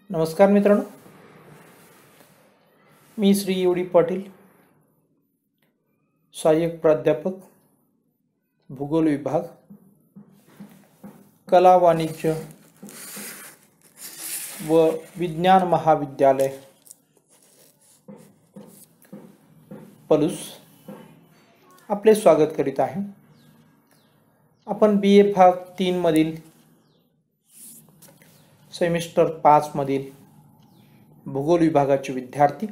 नमस्कार मित्रांनो, मी श्री UD पाटील, सहाय्यक प्राध्यापक, भूगोल विभाग, कला वाणिज्य व विज्ञान महाविद्यालय पलूस आपले स्वागत करीत आहे। आपण BA भाग 3 मधील सेमिस्टर 5 मधील भूगोल विभागाचे विद्यार्थी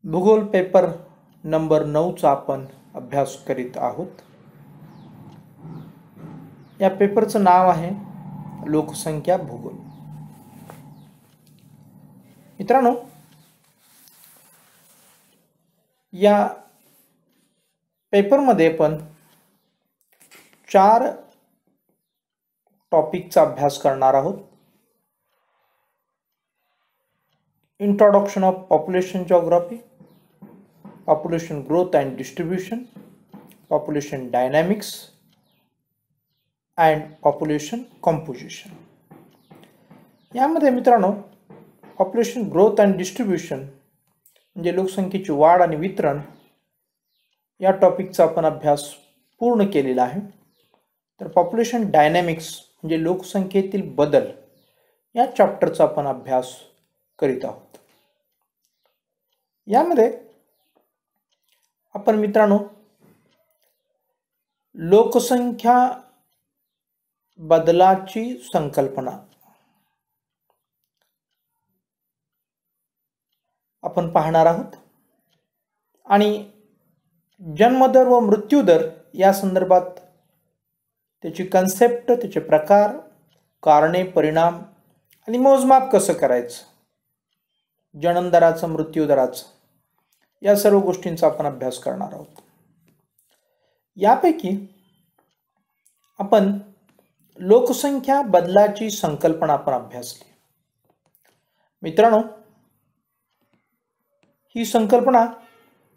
भूगोल पेपर नंबर 9 चा आपण अभ्यास करीत आहोत। या पेपरचं नाव आहे लोकसंख्या भूगोल। मित्रांनो, या पेपरमध्ये आपण 4 टॉपिकचा अभ्यास करणार आहोत। Introduction of population geography, population growth and distribution, population dynamics and population composition. यामध्ये मित्रांनो, पॉप्युलेशन ग्रोथ अँड डिस्ट्रीब्यूशन म्हणजे लोकसंख्येची वाढ आणि वितरण या टॉपिकचा आपण अभ्यास पूर्ण केलेला आहे। तर पॉप्युलेशन डायनॅमिक्स म्हणजे लोकसंख्येतील बदल या चॅप्टरचा आपण अभ्यास करीत आहोत। यामध्ये आपण मित्रांनो लोकसंख्या बदलाची संकल्पना आपण पाहणार आहोत आणि जन्मदर व मृत्यूदर या संदर्भात त्याची कन्सेप्ट, त्याचे प्रकार, कारणे, परिणाम आणि मोजमाप कसं करायचं, जन्मदराचं, मृत्यूदराचं, या सर्व गोष्टींचा आपण अभ्यास करणार आहोत। यापैकी आपण लोकसंख्या बदलाची संकल्पना आपण अभ्यासली। मित्रांनो, ही संकल्पना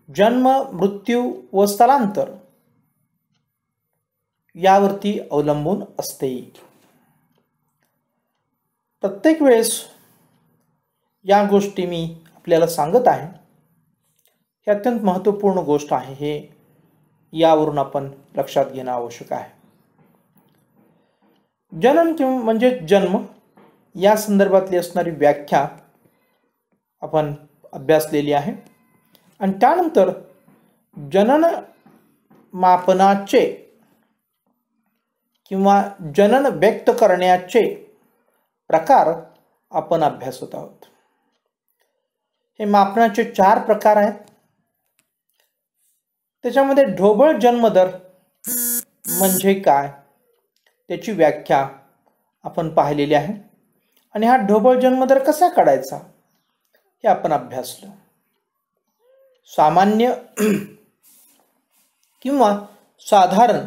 जन्म, मृत्यू व स्थलांतर यावरती अवलंबून असते। प्रत्येक वेळेस या गोष्टी मी आपल्याला सांगत आहे, ही अत्यंत महत्त्वपूर्ण गोष्ट आहे, हे यावरून आपण लक्षात घेणं आवश्यक आहे। जनन किंवा म्हणजे जन्म या संदर्भातली असणारी व्याख्या आपण अभ्यासलेली आहे आणि त्यानंतर जनन मापनाचे किंवा जनन व्यक्त करण्याचे प्रकार आपण अभ्यासत आहोत। हे मापनाचे 4 प्रकार आहेत। त्याच्यामध्ये ढोबळ जन्मदर म्हणजे काय, त्याची व्याख्या आपण पाहिलेली आहे आणि हा ढोबळ जन्मदर कसा काढायचा हे आपण अभ्यासलं। सामान्य किंवा साधारण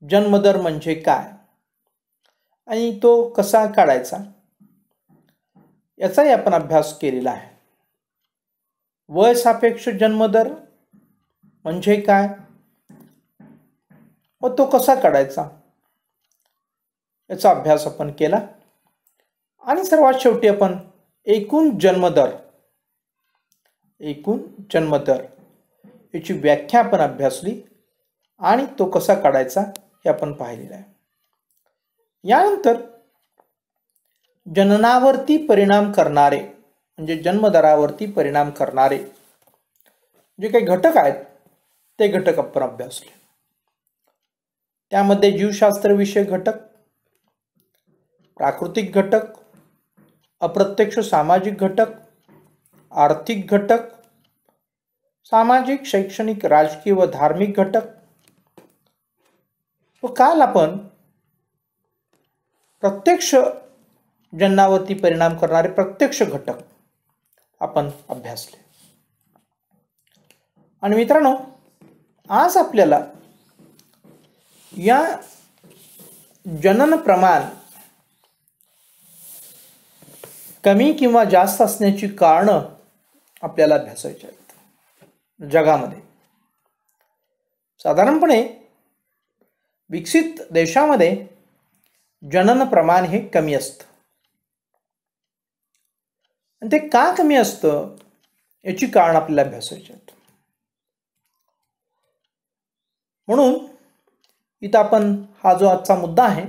जन्मदर म्हणजे काय आणि तो कसा काढायचा याचाही आपण अभ्यास केलेला आहे। वय सापेक्ष जन्मदर म्हणजे काय व तो कसा काढायचा याचा अभ्यास आपण केला आणि सर्वात शेवटी आपण एकूण जन्मदर याची व्याख्या आपण अभ्यासली आणि तो कसा काढायचा हे आपण पाहिलेलं आहे। यानंतर जननावरती परिणाम करणारे म्हणजे जन्मदरावरती परिणाम करणारे जे काही घटक आहेत ते घटक आपण अभ्यासले। त्यामध्ये जीवशास्त्र विषयक घटक, प्राकृतिक घटक, अप्रत्यक्ष सामाजिक घटक, आर्थिक घटक, सामाजिक, शैक्षणिक, राजकीय व धार्मिक घटक व काल आपण प्रत्यक्ष जननावरती परिणाम करणारे प्रत्यक्ष घटक आपण अभ्यासले। आणि मित्रांनो, आज आपल्याला या जनन प्रमाण कमी किंवा जास्त असण्याची कारणं आपल्याला अभ्यासायची आहेत। जगामध्ये साधारणपणे विकसित देशामध्ये जनन प्रमाण हे कमी असतं. आणि ते का कमी असतं याची कारण आपल्याला अभ्यासायची आहेत. म्हणून इथं आपण हा जो आजचा मुद्दा आहे,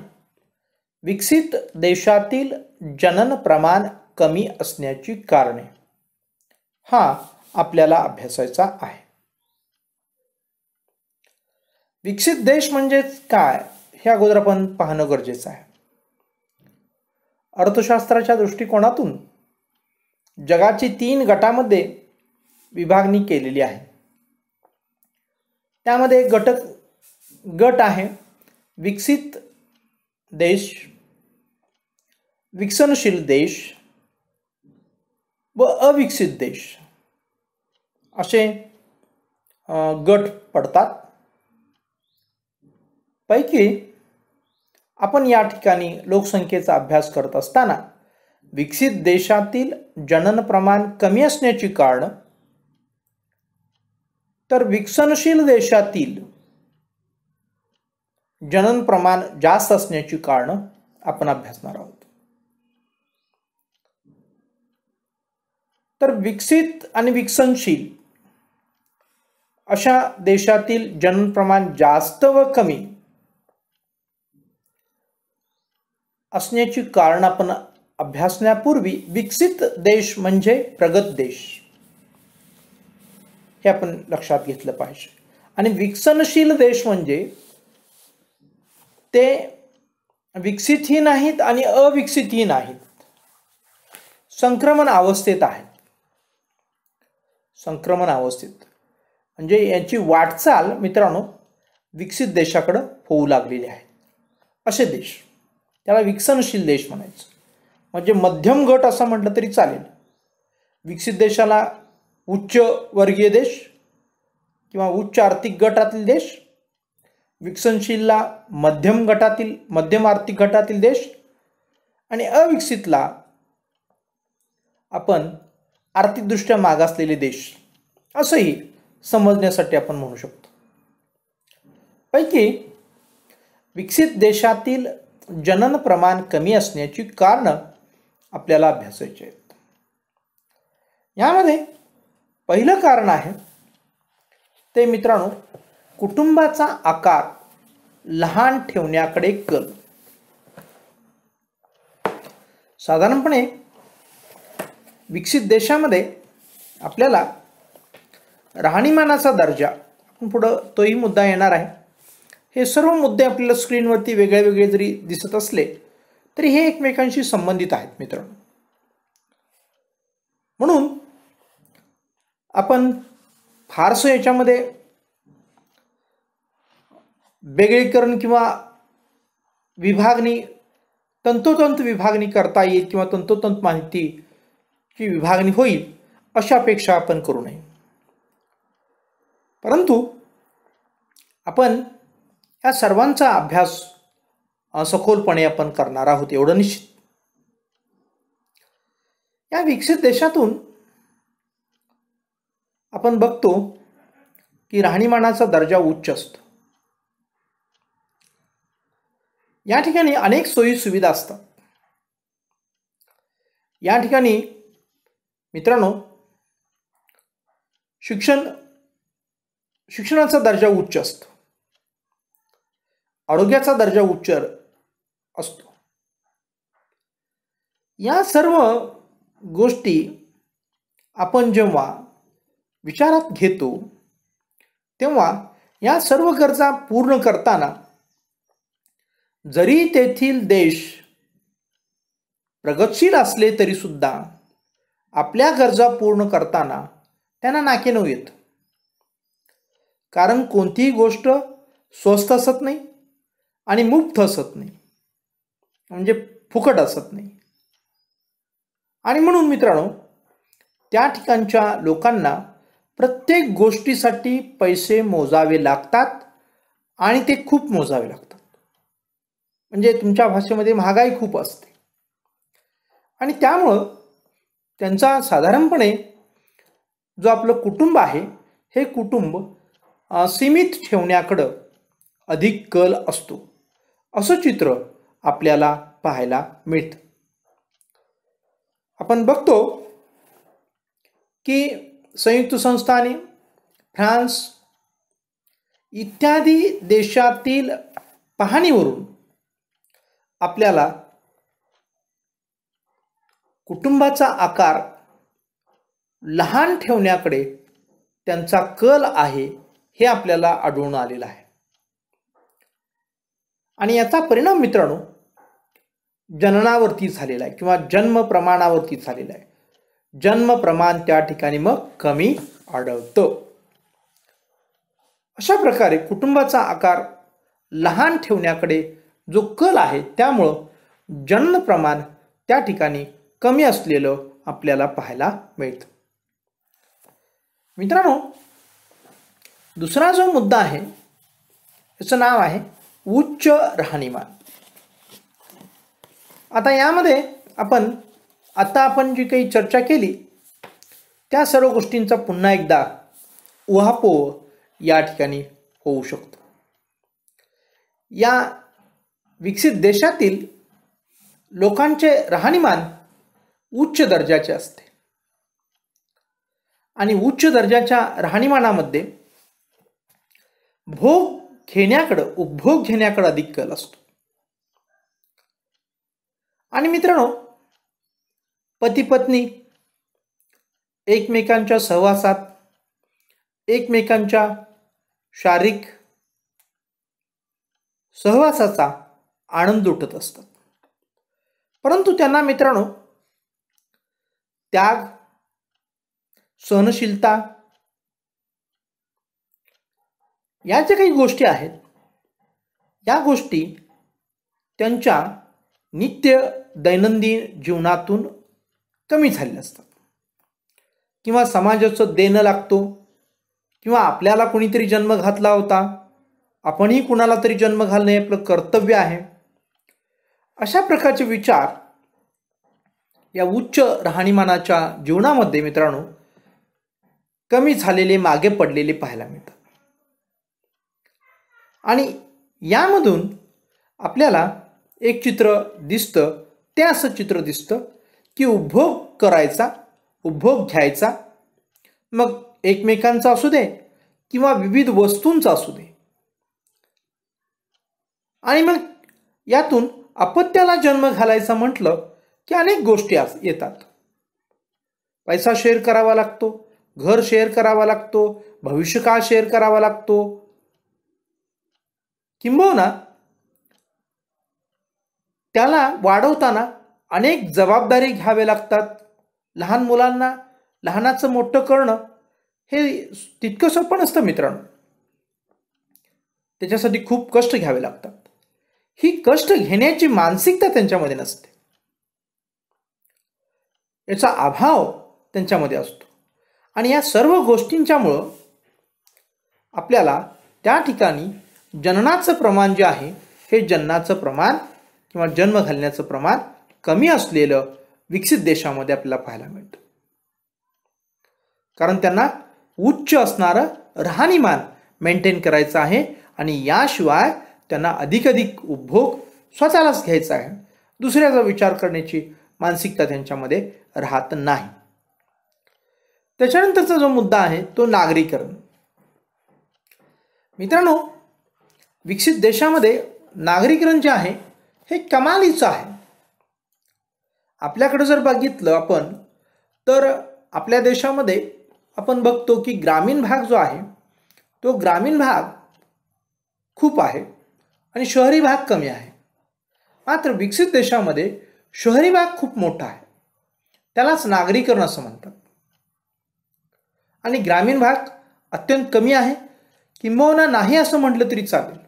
विकसित देशातील जनन प्रमाण कमी असण्याची कारणे, हा आपल्याला अभ्यासायचा आहे. विकसित देश म्हणजे काय हे अगोदर आपण पाहणं गरजेचं आहे. अर्थशास्त्राच्या दृष्टिकोनातून जगाची 3 गटामध्ये विभागणी केलेली आहे. त्यामध्ये गट आहे विकसित देश, विकसनशील देश व अविकसित देश असे गट पडतात. पैकी आपण या ठिकाणी लोकसंख्येचा अभ्यास करत असताना विकसित देशातील जनन प्रमाण कमी असण्याची कारण, तर विकसनशील देशातील जनन प्रमाण जास्त असण्याची कारण आपण अभ्यासणार आहोत. तर विकसित आणि विकसनशील अशा देशातील जनन प्रमाण जास्त व कमी असण्याची कारण आपण अभ्यासण्यापूर्वी विकसित देश म्हणजे प्रगत देश हे आपण लक्षात घेतलं पाहिजे. आणि विकसनशील देश म्हणजे ते विकसितही नाहीत आणि अविकसितही नाहीत, संक्रमण अवस्थेत आहेत. संक्रमण अवस्थेत म्हणजे यांची वाटचाल मित्रांनो विकसित देशाकडे होऊ लागलेली आहे. असे देश त्याला विकसनशील देश म्हणायचं. म्हणजे मध्यम गट असं म्हटलं तरी चालेल. विकसित देशाला उच्च वर्गीय देश किंवा उच्च आर्थिक गटातील देश, विकसनशीलला मध्यम आर्थिक गटातील देश, आणि अविकसितला आपण आर्थिकदृष्ट्या मागासलेले देश असंही समजण्यासाठी आपण म्हणू शकतो. पैकी विकसित देशातील जनन प्रमाण कमी असण्याची कारणं आपल्याला अभ्यासायची आहेत. यामध्ये पहिलं कारण आहे ते मित्रांनो कुटुंबाचा आकार लहान ठेवण्याकडे कल. साधारणपणे विकसित देशामध्ये आपल्याला राहणीमानाचा दर्जा, आपण पुढं तोही मुद्दा येणार आहे, हे सर्व मुद्दे आपल्याला स्क्रीनवरती वेगळे वेगळे जरी दिसत असले तरी हे एकमेकांशी संबंधित आहेत मित्रांनो. म्हणून आपण फारसं याच्यामध्ये वेगळीकरण किंवा विभागणी, तंतोतंत विभागणी करता येईल किंवा तंतोतंत माहितीची विभागणी होईल अशा अपेक्षा आपण करू नये. परंतु आपण या सर्वांचा अभ्यास सखोलपणे आपण करणार आहोत एवढं निश्चित. या विकसित देशातून आपण बघतो की राहणीमानाचा दर्जा उच्च असतो. या ठिकाणी अनेक सोयी सुविधा असतात. या ठिकाणी मित्रांनो शिक्षणाचा दर्जा उच्च असतो, आरोग्याचा दर्जा उच्च असतो. या सर्व गोष्टी आपण जेव्हा विचारात घेतो तेव्हा या सर्व गरजा पूर्ण करताना जरी तेथील देश प्रगतशील असले तरी सुद्धा आपल्या गरजा पूर्ण करताना त्यांना नाकेनऊ येतं. कारण कोणतीही गोष्ट स्वस्त असत नाही आणि मुफ्त असत नाही, म्हणजे फुकट असत नाही. आणि म्हणून मित्रांनो त्या ठिकाणच्या लोकांना प्रत्येक गोष्टीसाठी पैसे मोजावे लागतात आणि ते खूप मोजावे लागतात. म्हणजे तुमच्या भाषेमध्ये महागाई खूप असते आणि त्यामुळं त्यांचा साधारणपणे जो आपलं कुटुंब आहे हे कुटुंब सीमित ठेवण्याकडं अधिक कल असतो. असं चित्र आपल्याला पाहायला मिळतं. आपण बघतो की संयुक्त संस्थाने, फ्रान्स इत्यादी देशातील पाहणीवरून आपल्याला कुटुंबाचा आकार लहान ठेवण्याकडे त्यांचा कल आहे हे आपल्याला आढळून आलेलं आहे. आणि याचा परिणाम मित्रांनो जननावरती झालेला आहे किंवा जन्म प्रमाणावरती झालेला आहे. जन्म प्रमाण त्या ठिकाणी मग कमी आढळतं. अशा प्रकारे कुटुंबाचा आकार लहान ठेवण्याकडे जो कल आहे त्यामुळं जन्म प्रमाण त्या ठिकाणी कमी असलेलं आपल्याला पाहायला मिळतं. मित्रांनो, दुसरा जो मुद्दा आहे त्याचं नाव आहे उच्च राहणीमान. आता यामध्ये आपण जी काही चर्चा केली त्या सर्व गोष्टींचा पुन्हा एकदा उहापोह या ठिकाणी होऊ शकतो. या विकसित देशातील लोकांचे राहणीमान उच्च दर्जाचे असते आणि उच्च दर्जाच्या राहणीमानामध्ये उपभोग घेण्याकडे अधिक कल असतो. आणि मित्रांनो, पती पत्नी एकमेकांच्या सहवासात, एकमेकांच्या शारीरिक सहवासाचा आनंद लुटत असतात. परंतु त्यांना मित्रांनो त्याग, सहनशीलता या ज्या काही गोष्टी आहेत या गोष्टी त्यांच्या नित्य दैनंदिन जीवनातून कमी झालेल्या असतात. किंवा समाजाचं देणं लागतो, किंवा आपल्याला कोणीतरी जन्म घातला होता, आपणही कुणाला तरी जन्म घालणे आपलं कर्तव्य आहे, अशा प्रकारचे विचार या उच्च राहणीमानाच्या जीवनामध्ये मित्रांनो कमी झालेले, मागे पडलेले पाहायला मिळतात. आणि यामधून आपल्याला एक चित्र दिसतं, ते असं चित्र दिसतं की उपभोग करायचा, उपभोग घ्यायचा, मग एकमेकांचा असू दे किंवा विविध वस्तूंचा असू दे, आणि मग यातून अपत्याला जन्म घालायचा म्हटलं की अनेक गोष्टी येतात. पैसा शेअर करावा लागतो, घर शेअर करावा लागतो, भविष्यकाळ शेअर करावा लागतो, किंबहुना त्याला वाढवताना अनेक जबाबदारी घ्यावे लागतात. लहान मुलांना लहानाचं मोठं करणं हे तितकं सोपं नसतं मित्रांनो. त्याच्यासाठी खूप कष्ट घ्यावे लागतात. ही कष्ट घेण्याची मानसिकता त्यांच्यामध्ये नसते, याचा अभाव त्यांच्यामध्ये असतो. आणि या सर्व गोष्टींच्यामुळं आपल्याला त्या ठिकाणी जननाचं प्रमाण जे आहे हे जन्माचं प्रमाण किंवा जन्म घालण्याचं प्रमाण कमी असलेलं विकसित देशामध्ये आपल्याला पाहायला मिळतं. कारण त्यांना उच्च असणारं राहणीमान मेंटेन करायचं आहे आणि याशिवाय त्यांना अधिक उपभोग स्वतःलाच घ्यायचा आहे. दुसऱ्याचा विचार करण्याची मानसिकता त्यांच्यामध्ये राहत नाही. त्याच्यानंतरचा जो मुद्दा आहे तो नागरीकरण. मित्रांनो, विकसित देशामध्ये नागरीकरण जे आहे हे कमालीचं आहे. आपल्याकडे जर बघितलं आपण तर आपल्या देशामध्ये आपण बघतो की ग्रामीण भाग जो आहे तो ग्रामीण भाग खूप आहे आणि शहरी भाग कमी आहे. मात्र विकसित देशामध्ये शहरी भाग खूप मोठा आहे, त्यालाच नागरीकरण असं म्हणतात, आणि ग्रामीण भाग अत्यंत कमी आहे, किंबहुना नाही असं म्हटलं तरी चालेल.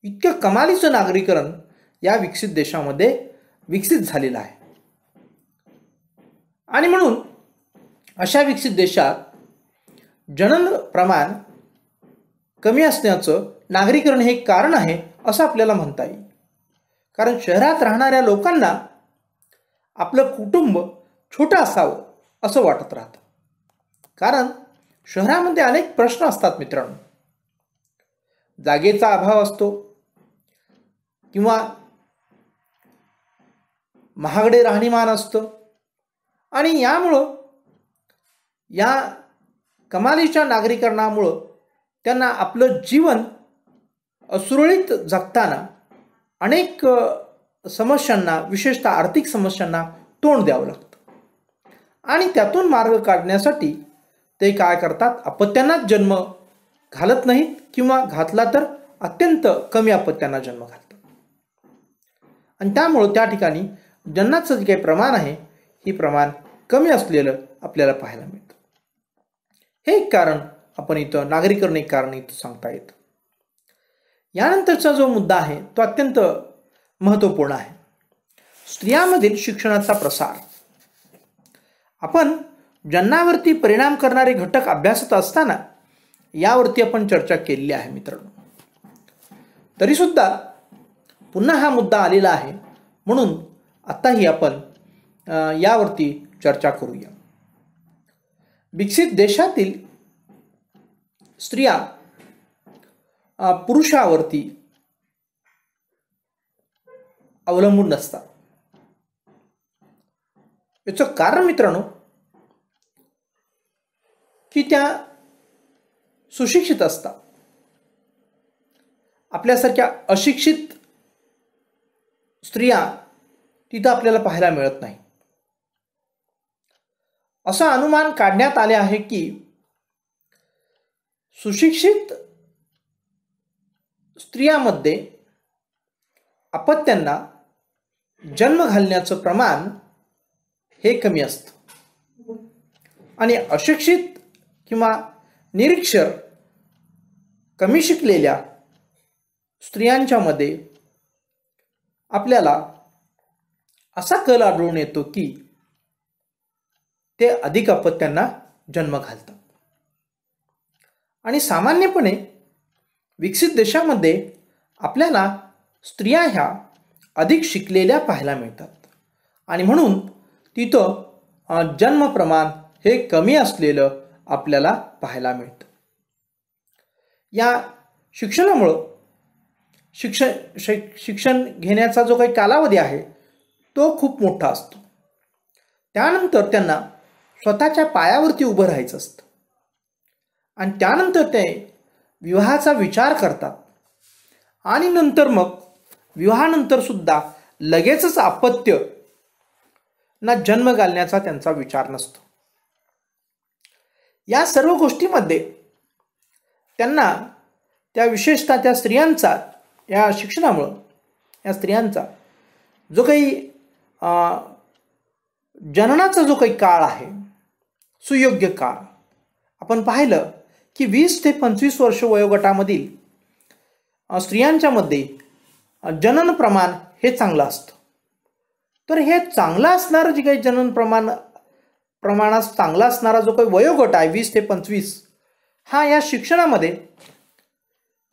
इतकं कमालीचं नागरीकरण या विकसित देशामध्ये विकसित झालेलं आहे. आणि म्हणून अशा विकसित देशात जनन प्रमाण कमी असण्याचं नागरीकरण हे कारण आहे असं आपल्याला म्हणता येईल. कारण शहरात राहणाऱ्या लोकांना आपलं कुटुंब छोटं असावं असं वाटत राहतं. कारण शहरामध्ये अनेक प्रश्न असतात मित्रांनो. जागेचा अभाव असतो, किंवा महागडे राहणीमान असतं आणि यामुळं या कमालीच्या नागरीकरणामुळं त्यांना आपलं जीवन सुरळीत जगताना अनेक समस्यांना, विशेषतः आर्थिक समस्यांना तोंड द्यावं लागतं आणि त्यातून मार्ग काढण्यासाठी ते काय करतात, अपत्यांनाच जन्म घालत नाहीत किंवा घातला तर अत्यंत कमी अपत्यांना जन्म घालतात आणि त्यामुळं त्या ठिकाणी जन्माचं जे काही प्रमाण आहे हे प्रमाण कमी असलेलं आपल्याला पाहायला मिळतं. हे एक कारण आपण इथं, नागरीकरण एक कारण इथं सांगता येतं. यानंतरचा जो मुद्दा आहे तो अत्यंत महत्त्वपूर्ण आहे, स्त्रियांमधील शिक्षणाचा प्रसार. आपण जन्मावरती परिणाम करणारे घटक अभ्यासत असताना यावरती आपण चर्चा केलेली आहे मित्रांनो. तरी सुद्धा पुन्हा हा मुद्दा आलेला आहे म्हणून आताही आपण यावरती चर्चा करूया. विकसित देशातील स्त्रिया पुरुषावरती अवलंबून नसतात. याचं कारण मित्रांनो की त्या सुशिक्षित असतात. आपल्यासारख्या अशिक्षित स्त्रिया तिथं आपल्याला पाहायला मिळत नाही. असा अनुमान काढण्यात आले आहे की सुशिक्षित स्त्रियांमध्ये अपत्यांना जन्म घालण्याचं प्रमाण हे कमी असतं आणि अशिक्षित किंवा निरक्षर, कमी शिकलेल्या स्त्रियांच्या मध्ये आपल्याला असा कल आढळून येतो की ते अधिक अपत्यांना जन्म घालतात. आणि सामान्यपणे विकसित देशामध्ये आपल्याला स्त्रिया ह्या अधिक शिकलेल्या पाहायला मिळतात आणि म्हणून तिथं जन्म प्रमाण हे कमी असलेलं आपल्याला पाहायला मिळतं. या शिक्षणामुळं शिक्षण घेण्याचा जो काही कालावधी आहे तो खूप मोठा असतो. त्यानंतर त्यांना स्वतःच्या पायावरती उभं राहायचं असतं आणि त्यानंतर ते विवाहाचा विचार करतात आणि नंतर मग विवाहानंतर सुद्धा लगेचच अपत्य ना जन्म घालण्याचा त्यांचा विचार नसतो. या सर्व गोष्टीमध्ये त्यांना त्या विशेषतः त्या स्त्रियांचा या शिक्षणामुळं या स्त्रियांचा जो काही जननाचा जो काही काळ आहे, सुयोग्य काळ, आपण पाहिलं की 20 ते 25 वर्ष वयोगटामधील स्त्रियांच्या मध्ये जनन प्रमाण हे चांगलं असतं. तर हे चांगलं असणारं जे काही जनन प्रमाणात चांगला असणारा जो काही वयोगट आहे 20 ते 25, हा या शिक्षणामध्ये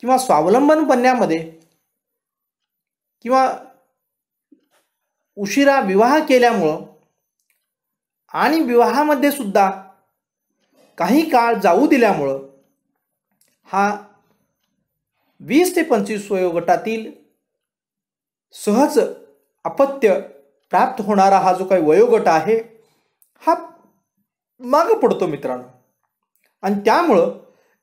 किंवा स्वावलंबन बनण्यामध्ये किंवा उशिरा विवाह केल्यामुळं आणि विवाहामध्ये सुद्धा काही काळ जाऊ दिल्यामुळं हा 20 ते 25 वयोगटातील सहज अपत्य प्राप्त होणारा हा जो काही वयोगट आहे हा मागं पडतो मित्रांनो. आणि त्यामुळं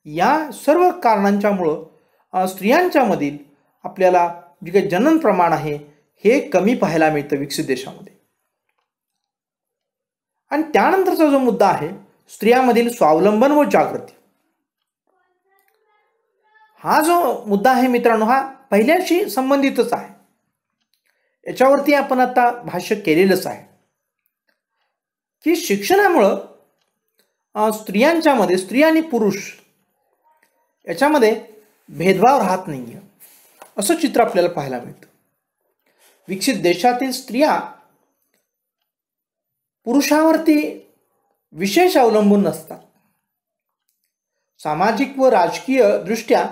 या सर्व कारणांच्यामुळं स्त्रियांच्या मधील आपल्याला जे काही जनन प्रमाण आहे हे कमी पाहायला मिळतं विकसित देशामध्ये. आणि त्यानंतरचा जो मुद्दा आहे स्त्रियांमधील स्वावलंबन व जागृती, हा जो मुद्दा आहे मित्रांनो हा पहिल्याशी संबंधितच आहे. याच्यावरती आपण आता भाष्य केलेलंच आहे की शिक्षणामुळं स्त्रियांच्या मध्ये, स्त्री आणि पुरुष याच्यामध्ये भेदभाव राहत नाहीये असं चित्र आपल्याला पाहायला मिळतं. विकसित देशातील स्त्रिया पुरुषावरती विशेष अवलंबून नसतात. सामाजिक व राजकीय दृष्ट्या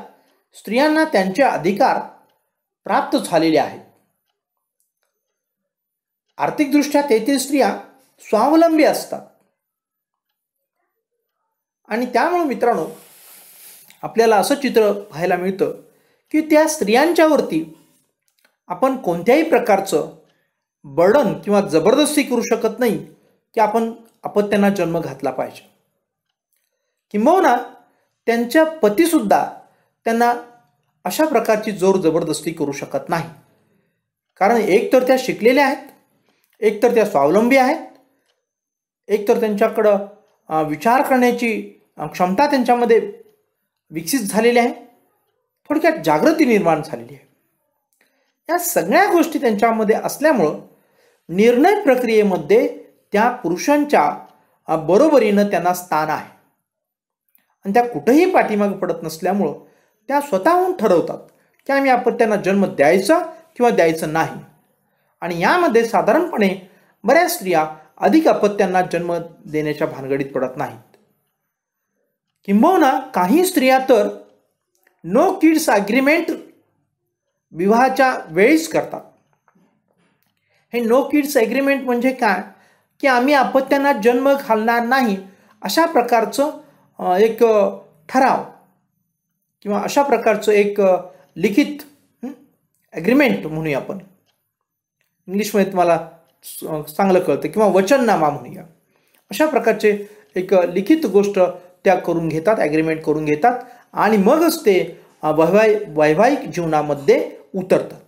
स्त्रियांना त्यांचे अधिकार प्राप्त झालेले आहेत. आर्थिकदृष्ट्या तेथील स्त्रिया स्वावलंबी असतात आणि त्यामुळे मित्रांनो आपल्याला असं चित्र पाहायला मिळतं की त्या स्त्रियांच्यावरती आपण कोणत्याही प्रकारचं बर्डन किंवा जबरदस्ती करू शकत नाही की आपण अपत्यांना जन्म घातला पाहिजे. किंबहुना त्यांच्या पतीसुद्धा त्यांना अशा प्रकारची जोर जबरदस्ती करू शकत नाही. कारण एकतर त्या शिकलेल्या आहेत, एकतर त्या स्वावलंबी आहेत, एकतर त्यांच्याकडं विचार करण्याची क्षमता त्यांच्यामध्ये विकसित झालेली आहे, थोडक्यात जागृती निर्माण झालेली आहे. या सगळ्या गोष्टी त्यांच्यामध्ये असल्यामुळं निर्णय प्रक्रियेमध्ये त्या पुरुषांच्या बरोबरीनं त्यांना स्थान आहे. आणि त्या कुठेही पाठीमागे पडत नसल्यामुळं त्या स्वतःहून ठरवतात की आम्ही अपत्यांना जन्म द्यायचा किंवा द्यायचं नाही. आणि यामध्ये साधारणपणे बऱ्याच स्त्रिया अधिक अपत्यांना जन्म देण्याच्या भानगडीत पडत नाहीत. किंबहुना काही स्त्रिया तर नो किड्स अग्रीमेंट विवाहाच्या वेळीच करतात. हे नो किड्स अग्रीमेंट म्हणजे काय की आम्ही अपत्यांना जन्म घालणार नाही अशा प्रकारचं एक ठराव किंवा अशा प्रकारचं एक लिखित ॲग्रीमेंट म्हणूया आपण, इंग्लिशमध्ये तुम्हाला चांगलं कळतं, किंवा वचननामा म्हणूया. अशा प्रकारचे एक लिखित गोष्ट त्या करून घेतात, ॲग्रीमेंट करून घेतात आणि मगच ते वैवाहिक जीवनामध्ये उतरतात.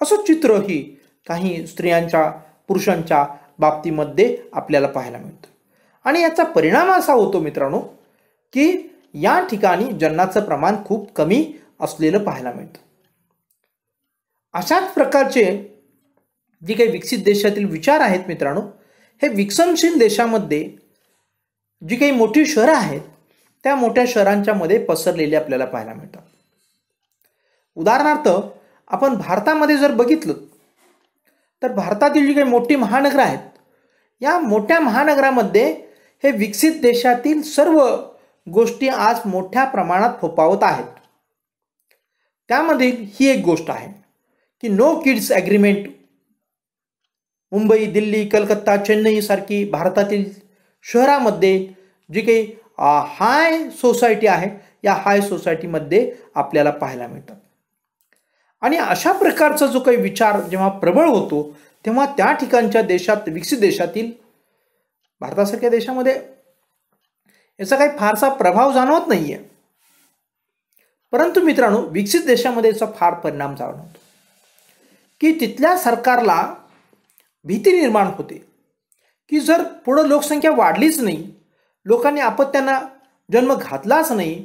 असं चित्र ही काही स्त्रियांच्या पुरुषांच्या बाबतीमध्ये आपल्याला पाहायला मिळतं. आणि याचा परिणाम असा होतो मित्रांनो की या ठिकाणी जन्माचं प्रमाण खूप कमी असलेलं पाहायला मिळतं. अशाच प्रकारचे जे काही विकसित देशातील विचार आहेत मित्रांनो, हे विकसनशील देशामध्ये जी काही मोठी शहरं आहेत त्या मोठ्या शहरांच्या मध्ये पसरलेले आपल्याला पाहायला मिळतात. उदाहरणार्थ आपण भारतामध्ये जर बघितलं तर भारतातील जी काही मोठी महानगरं आहेत, या मोठ्या महानगरामध्ये हे विकसित देशातील सर्व गोष्टी आज मोठ्या प्रमाणात फोफावत आहेत. त्यामधील ही एक गोष्ट आहे की no kids agreement. Mumbai, Delhi, Calcutta, Chennai सारखी भारतातील शहरामध्ये जी काही हाय सोसायटी आहे, या हाय सोसायटीमध्ये आपल्याला पाहायला मिळतात. आणि अशा प्रकारचा जो काही विचार जेव्हा प्रबळ होतो तेव्हा त्या ठिकाणच्या देशात, विकसित देशातील, भारतासारख्या देशामध्ये याचा काही फारसा प्रभाव जाणवत नाहीये. परंतु मित्रांनो, विकसित देशामध्ये याचा फार परिणाम जाणवतो की तिथल्या सरकारला भीती निर्माण होते की जर पुढं लोकसंख्या वाढलीच नाही, लोकांनी अपत्यांना जन्म घातलाच नाही,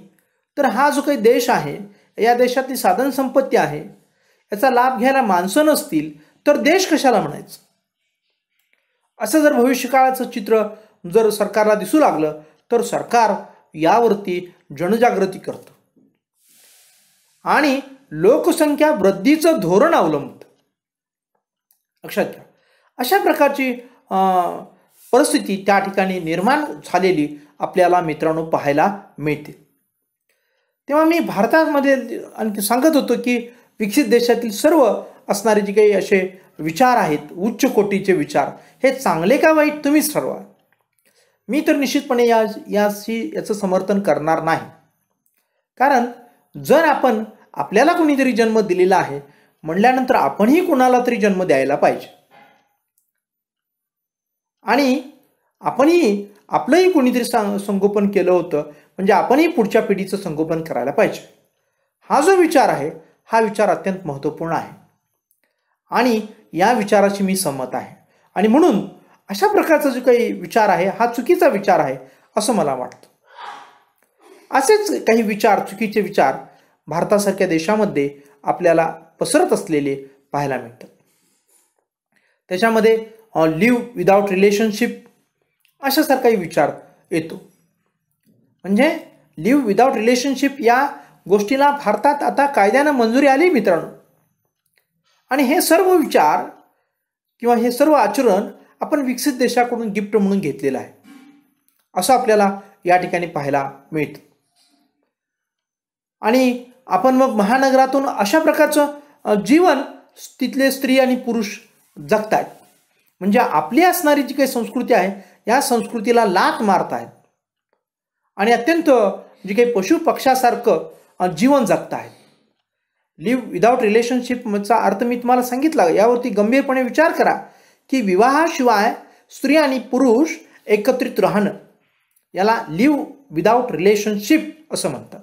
तर हा जो काही देश आहे, या देशातली साधन संपत्ती आहे, याचा लाभ घ्यायला माणसं नसतील तर देश कशाला म्हणायचं. असं जर भविष्यकाळाचं चित्र जर सरकारला दिसू लागलं तर सरकार यावरती जनजागृती करतं आणि लोकसंख्या वृद्धीचं धोरण अवलंबतं. लक्षात घ्या, अशा प्रकारची परिस्थिती त्या ठिकाणी निर्माण झालेली आपल्याला मित्रांनो पाहायला मिळते. तेव्हा मी भारतामध्ये आणखी सांगत होतो की विकसित देशातील सर्व असणारे जे काही असे विचार आहेत, उच्च कोटीचे विचार, हे चांगले का वाईट तुम्हीच ठरवा. मी तर निश्चितपणे याचं समर्थन करणार नाही. कारण जर आपल्याला कोणीतरी जन्म दिलेला आहे म्हणल्यानंतर आपणही कोणाला तरी जन्म द्यायला पाहिजे आणि आपणही आपलंही कोणीतरी संगोपन केलं होतं म्हणजे आपणही पुढच्या पिढीचं संगोपन करायला पाहिजे. हा जो विचार आहे, हा विचार अत्यंत महत्त्वपूर्ण आहे आणि या विचाराशी मी सहमत आहे. आणि म्हणून अशा प्रकारचा जो काही विचार आहे हा चुकीचा विचार आहे असं मला वाटतं. असेच काही विचार, चुकीचे विचार भारतासारख्या देशामध्ये आपल्याला पसरत असलेले पाहायला मिळतात. त्याच्यामध्ये लिव्ह विदाउट रिलेशनशिप अशासारखाही विचार येतो. म्हणजे लिव्ह विदाउट रिलेशनशिप या गोष्टीला भारतात आता कायद्यानं मंजुरी आली मित्रांनो. आणि हे सर्व विचार किंवा हे सर्व आचरण आपण विकसित देशाकडून गिफ्ट म्हणून घेतलेलं आहे असं आपल्याला या ठिकाणी पाहायला मिळतं. आणि आपण मग महानगरातून अशा प्रकारचं जीवन तिथले स्त्री आणि पुरुष जगतायत. म्हणजे आपली असणारी जी काही संस्कृती आहे या संस्कृतीला लाथ मारत आहेत आणि अत्यंत जी काही पशु पक्षासारखं जीवन जगत आहेत. लिव्ह विदाउट रिलेशनशिपचा अर्थ मी तुम्हाला सांगितला. यावरती गंभीरपणे विचार करा की विवाहाशिवाय स्त्री आणि पुरुष एकत्रित राहणं याला लिव्ह विदाउट रिलेशनशिप असं म्हणतात.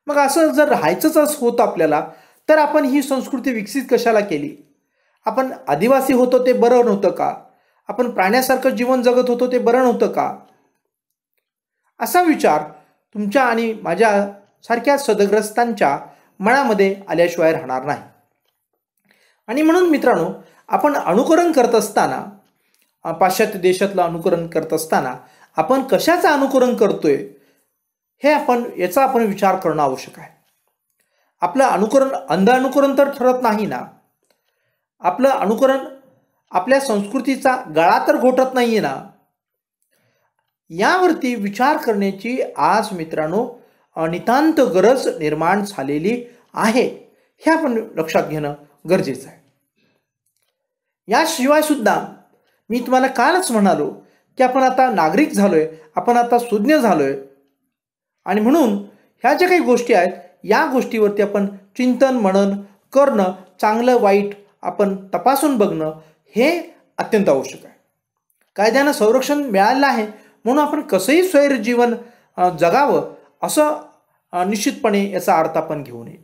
मग असं जर राहायचंच होतं आपल्याला, तर आपण ही संस्कृती विकसित कशाला केली? आपण आदिवासी होतो ते बरं नव्हतं का? आपण प्राण्यासारखं जीवन जगत होतो ते बरं नव्हतं का? असा विचार तुमच्या आणि माझ्या सारख्या सदग्रस्तांच्या मनामध्ये आल्याशिवाय राहणार नाही. आणि म्हणून मित्रांनो, आपण अनुकरण करत असताना, पाश्चात्य देशातलं अनुकरण करत असताना आपण कशाचं अनुकरण करतोय याचा आपण विचार करणं आवश्यक आहे. आपलं अनुकरण अंध अनुकरण तर ठरत नाही ना. आपलं अनुकरण आपल्या संस्कृतीचा गळा तर घोटत नाहीये ना. यावरती विचार करण्याची आज मित्रांनो नितांत गरज निर्माण झालेली आहे. हे आपण लक्षात घेणं गरजेचं आहे. याशिवाय सुद्धा मी तुम्हाला कालच म्हणालो की आपण आता नागरिक झालोय, आपण आता सुज्ञ झालोय, आणि म्हणून ह्या ज्या काही गोष्टी आहेत या गोष्टीवरती आपण चिंतन मनन करणं, चांगलं वाईट आपण तपासून बघणं हे अत्यंत आवश्यक आहे. कायद्यानं संरक्षण मिळालेलं आहे म्हणून आपण कसंही स्वैर जीवन जगावं असं निश्चितपणे याचा अर्थ आपण घेऊ नये.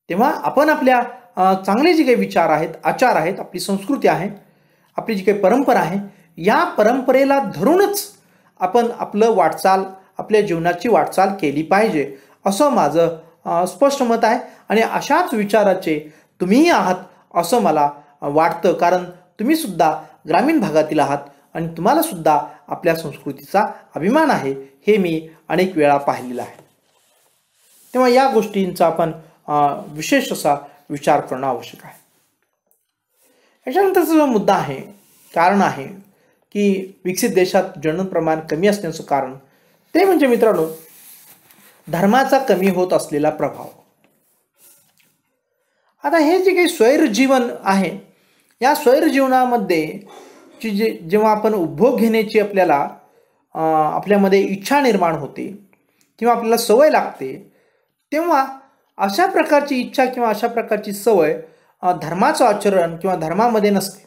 तेव्हा आपण आपल्या चांगले जे काही विचार आहेत, आचार आहेत, आपली संस्कृती आहे, आपली जी काही परंपरा आहे, या परंपरेला धरूनच आपण आपल्या जीवनाची वाटचाल केली पाहिजे असं माझं स्पष्ट मत आहे. आणि अशाच विचाराचे तुम्हीही आहात असं मला वाटतं, कारण तुम्ही सुद्धा ग्रामीण भागातील आहात आणि तुम्हाला सुद्धा आपल्या संस्कृतीचा अभिमान आहे हे मी अनेक वेळा पाहिलेलं आहे. तेव्हा या गोष्टींचा आपण विशेष असा विचार करणं आवश्यक आहे. याच्यानंतरचा जो मुद्दा आहे, कारण आहे की विकसित देशात जनन प्रमाण कमी असण्याचं कारण ते म्हणजे मित्रांनो धर्माचा कमी होत असलेला प्रभाव. आता हे जे काही स्वैर जीवन आहे, या स्वैर जीवनामध्ये जेव्हा आपण उपभोग घेण्याची आपल्यामध्ये इच्छा निर्माण होते किंवा आपल्याला सवय लागते, तेव्हा अशा प्रकारची इच्छा किंवा अशा प्रकारची सवय धर्माचं आचरण किंवा धर्मामध्ये नसते.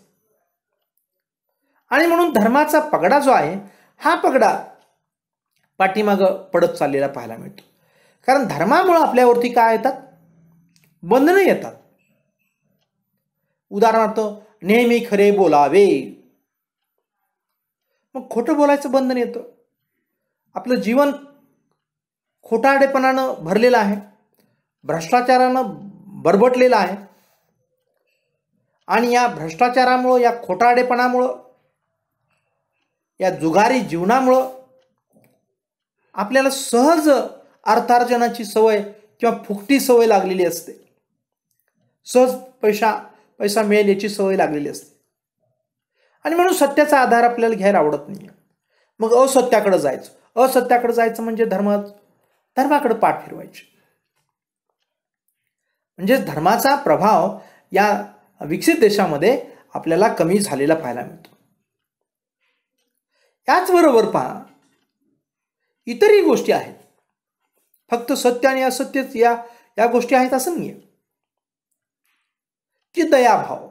आणि म्हणून धर्माचा पगडा जो आहे हा पगडा पाठीमागं पडत चाललेला पाहायला मिळतो. कारण धर्मामुळे आपल्यावरती काय येतात? बंधनं येतात. उदाहरणार्थ नेहमी खरे बोलावे, मग खोटं बोलायचं बंधन येतं. आपलं जीवन खोटारडेपणानं भरलेलं आहे, भ्रष्टाचारानं बरबटलेलं आहे, आणि या भ्रष्टाचारामुळं, या खोटारडेपणामुळं, या जुगारी जीवनामुळं आपल्याला सहज अर्थार्जनाची सवय किंवा फुकटी सवय लागलेली असते. सहज पैसा मिळेल याची सवय लागलेली असते. आणि म्हणून सत्याचा आधार आपल्याला घ्यायला आवडत नाही. मग असत्याकडे जायचं म्हणजे धर्माकडे पाठ फिरवायची. म्हणजे धर्माचा प्रभाव या विकसित देशामध्ये आपल्याला कमी झालेला पाहायला मिळतो. त्याचबरोबर पहा, इतरही गोष्टी आहेत. फक्त सत्य आणि असत्यच या गोष्टी आहेत असं नाही आहे. की दयाभाव,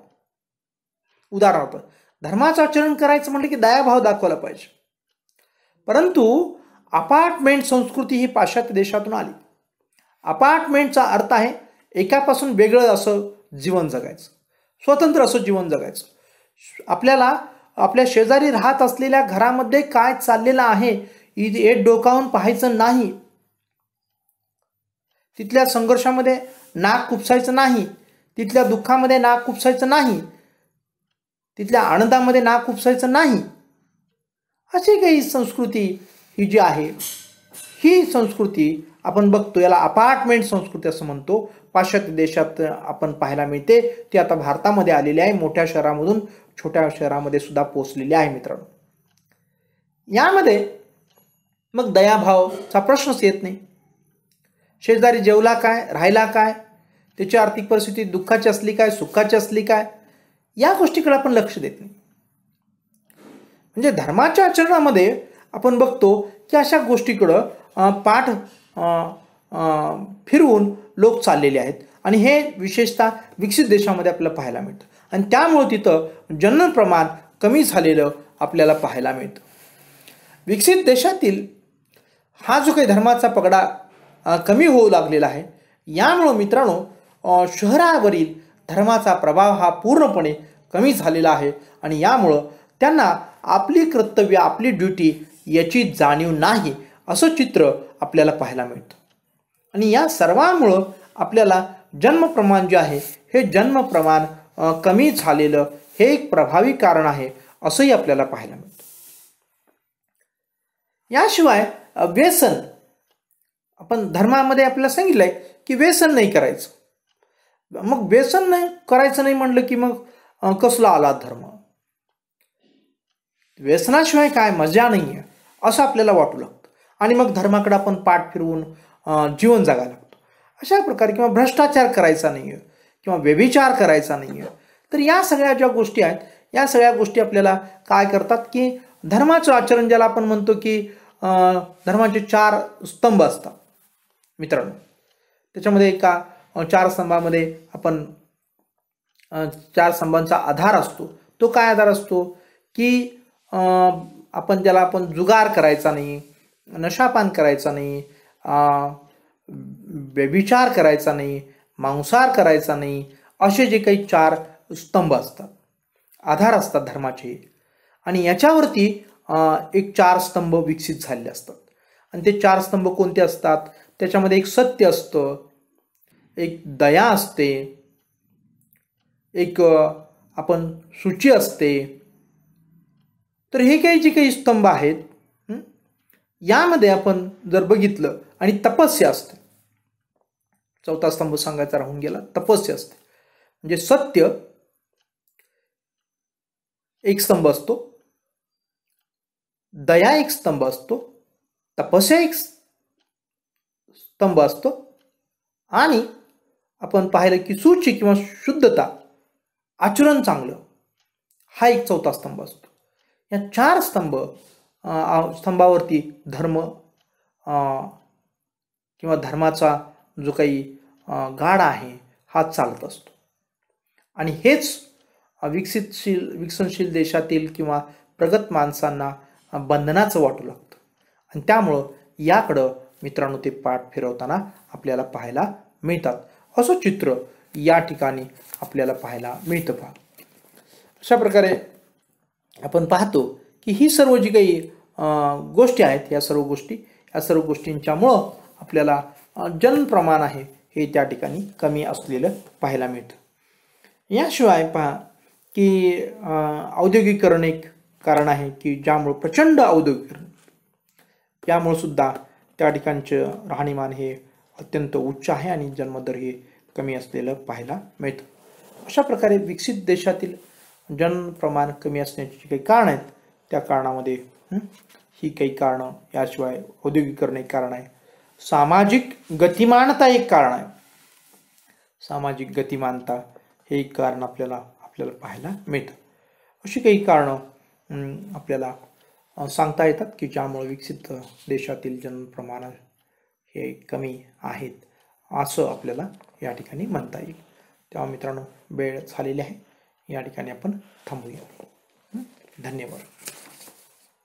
उदाहरणार्थ धर्माचं आचरण करायचं म्हटलं की दयाभाव दाखवला पाहिजे. परंतु अपार्टमेंट संस्कृती ही पाश्चात्य देशातून आली. अपार्टमेंटचा अर्थ आहे एकापासून वेगळं असं जीवन जगायचं, स्वतंत्र असं जीवन जगायचं. आपल्याला आपल्या शेजारी राहत असलेल्या घरामध्ये काय चाललेलं आहे हे डोकावून पाहायचं नाही. तिथल्या संघर्षामध्ये नाक खुपसायचं नाही, तिथल्या दुःखामध्ये नाक खुपसायचं नाही, तिथल्या आनंदामध्ये नाक खुपसायचं नाही. अशी काही संस्कृती ही जी आहे, ही संस्कृती आपण बघतो, याला अपार्टमेंट संस्कृती असं म्हणतो. पाश्चात्य देशात आपण पाहायला मिळते. ती आता भारतामध्ये आलेली आहे. मोठ्या शहरामधून छोट्या शहरामध्ये सुद्धा पोहोचलेली आहे मित्रांनो. यामध्ये मग दयाभावचा प्रश्नच येत नाही. शेजारी जेवला काय, राहिला काय, त्याची आर्थिक परिस्थिती दुःखाची असली काय, सुखाची असली काय, या गोष्टीकडे आपण लक्ष देत नाही. म्हणजे धर्माच्या आचरणामध्ये आपण बघतो की अशा गोष्टीकडं पाठ फिरवून लोक चाललेले आहेत आणि हे विशेषतः विकसित देशामध्ये आपल्याला पाहायला मिळतं आणि त्यामुळे तिथं जन्म प्रमाण कमी झालेलं आपल्याला पाहायला मिळतं. विकसित देशातील हा जो काही धर्माचा पगडा कमी होऊ लागलेला आहे, यामुळं मित्रांनो शहरावरील धर्माचा प्रभाव हा पूर्णपणे कमी झालेला आहे आणि यामुळं त्यांना आपली कर्तव्य, आपली ड्युटी याची जाणीव नाही असं चित्र आपल्याला पाहायला मिळतं. आणि या सर्वांमुळं आपल्याला जन्म प्रमाण जे आहे हे जन्म प्रमाण कमी झालेलं हे एक प्रभावी कारण आहे असंही आपल्याला पाहायला मिळतं. याशिवाय व्यसन, आपण धर्मामध्ये आपल्याला सांगितलंय की व्यसन नाही करायचं. मग व्यसन नाही करायचं नाही म्हणलं की मग कसला आला धर्म? व्यसनाशिवाय काय मजा नाही आहे असं आपल्याला वाटू लागतं आणि मग धर्माकडे आपण पाठ फिरवून जीवन जगायला लागतो. अशा प्रकारे किंवा भ्रष्टाचार करायचा नाही आहे किंवा व्यभिचार करायचा नाही आहे. तर या सगळ्या ज्या गोष्टी आहेत, या सगळ्या गोष्टी आपल्याला काय करतात की धर्माचं आचरण, ज्याला आपण म्हणतो की धर्माचे 4 स्तंभ असतात मित्रांनो. त्याच्यामध्ये एका 4 स्तंभामध्ये आपण 4 स्तंभांचा आधार असतो. तो काय आधार असतो की आपण ज्याला आपण जुगार करायचा नाही, नशापान करायचा नाही, व्यभिचार करायचा नाही, मांसाहार करायचा नाही, असे जे काही 4 स्तंभ असतात, आधार असतात धर्माचे. आणि याच्यावरती एक 4 स्तंभ विकसित झालेले असतात. आणि ते 4 स्तंभ कोणते असतात? त्याच्यामध्ये एक सत्य असतं, एक दया असते, एक आपण सूची असते. तर हे काही जे काही स्तंभ आहेत यामध्ये आपण जर बघितलं, आणि तपस्या असते, 4था स्तंभ सांगायचा राहून गेला, तपस्या असते. म्हणजे सत्य एक स्तंभ असतो, दया एक स्तंभ असतो, तपस्या एक स्तंभ असतो आणि आपण पाहिलं की सूची किंवा शुद्धता, आचरण चांगलं, हा एक 4था स्तंभ असतो. या 4 स्तंभावरती धर्म किंवा धर्माचा जो काही गाडा आहे हा चालत असतो. आणि हेच विकसनशील देशातील किंवा प्रगत माणसांना बंधनाचं वाटू लागतं आणि त्यामुळं याकडं मित्रांनो ते पाठ फिरवताना आपल्याला पाहायला मिळतात. असं चित्र या ठिकाणी आपल्याला पाहायला मिळतं. पहा, अशा प्रकारे आपण पाहतो की ही सर्व जी काही गोष्टी आहेत, या सर्व गोष्टींच्यामुळं आपल्याला जन्म प्रमाण आहे हे त्या ठिकाणी कमी असलेलं पाहायला मिळतं. याशिवाय पहा की औद्योगिकरण एक कारण आहे की ज्यामुळं प्रचंड औद्योगिकरण, यामुळे सुद्धा त्या ठिकाणचं राहणीमान हे अत्यंत उच्च आहे आणि जन्मदर हे कमी असलेलं पाहायला मिळतं. अशा प्रकारे विकसित देशातील जन्म प्रमाण कमी असण्याची जी काही कारण आहेत, त्या कारणामध्ये ही काही कारणं, याशिवाय औद्योगिकरण एक कारण आहे, सामाजिक गतिमानता एक कारण आहे. सामाजिक गतिमानता हे एक कारण आपल्याला पाहायला मिळतं. अशी काही कारणं आपल्याला सांगता येतात की ज्यामुळे विकसित देशातील जन्म प्रमाण हे कमी आहेत असं आपल्याला या ठिकाणी म्हणता येईल. तेव्हा मित्रांनो, वेळ झालेली आहे, या ठिकाणी आपण थांबूया. धन्यवाद.